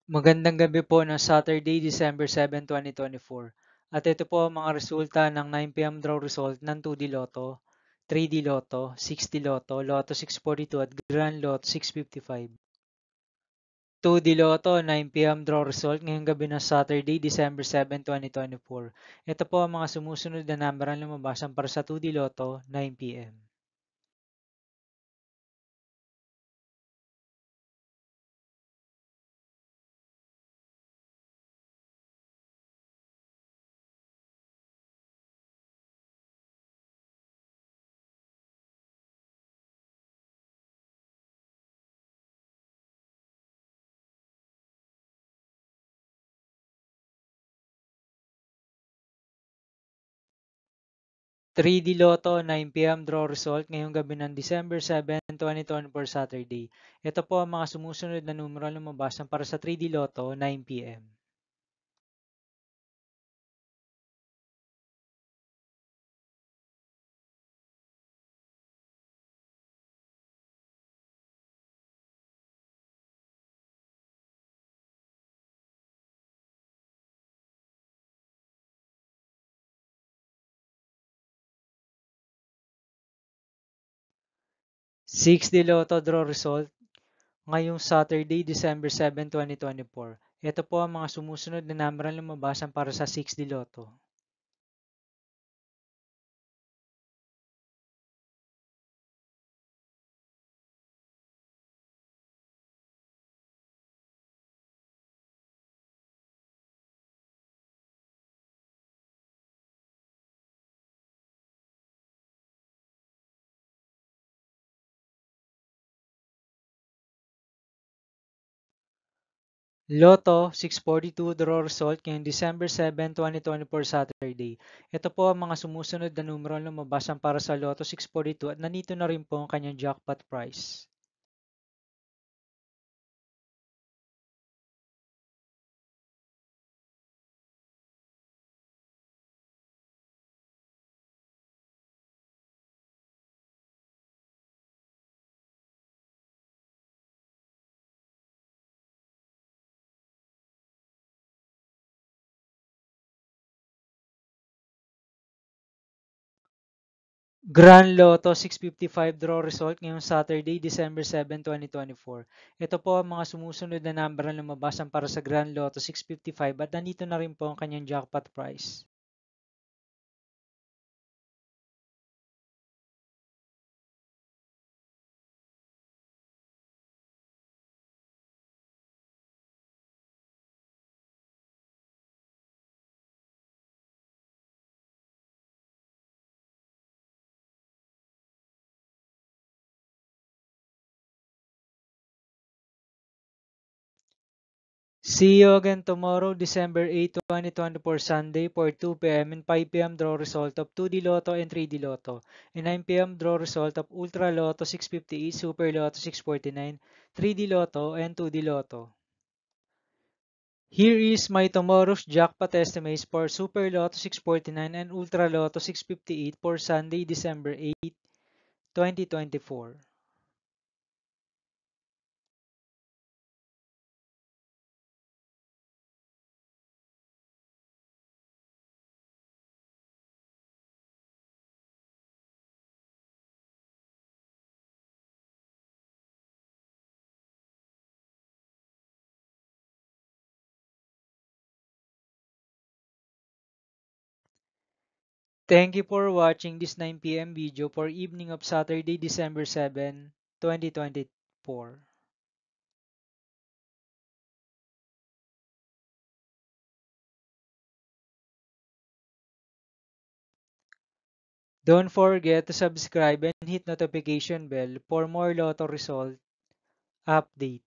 Magandang gabi po ng Saturday, December 7, 2024. At ito po ang mga resulta ng 9 p.m. draw result ng 2D Lotto, 3D Lotto, 6D Lotto, Lotto 642 at Grand Lotto 655. 2D Lotto 9 p.m. draw result ngayong gabi ng Saturday, December 7, 2024. Ito po ang mga sumusunod na number ang lumabasan para sa 2D Lotto 9 p.m. 3D Lotto 9 p.m. draw result ngayong gabi ng December 7, 2024 Saturday. Ito po ang mga sumusunod na numero ang lumabasan para sa 3D Lotto 9 p.m. 6D Lotto draw result ngayong Saturday, December 7, 2024. Ito po ang mga sumusunod na numero ang lumabasan para sa 6D Lotto. 642 draw result ngayong December 7, 2024 Saturday. Ito po ang mga sumusunod na numero ang lumabasan para sa Lotto 642 at nandito na rin po ang kanyang jackpot price. Grand Lotto 655 draw result ngayong Saturday, December 7, 2024. Ito po ang mga sumusunod na number na lumabasan para sa Grand Lotto 655 at nandito na rin po ang kanyang jackpot price. See you again tomorrow, December 8, 2024 Sunday for 2 p.m. and 5 p.m. draw result of 2D Lotto and 3D Lotto, and 9 p.m. draw result of Ultra Lotto 658, Super Lotto 649, 3D Lotto, and 2D Lotto. Here is my tomorrow's jackpot estimates for Super Lotto 649 and Ultra Lotto 658 for Sunday, December 8, 2024. Thank you for watching this 9 p.m. video for evening of Saturday, December 7, 2024. Don't forget to subscribe and hit notification bell for more Lotto result update.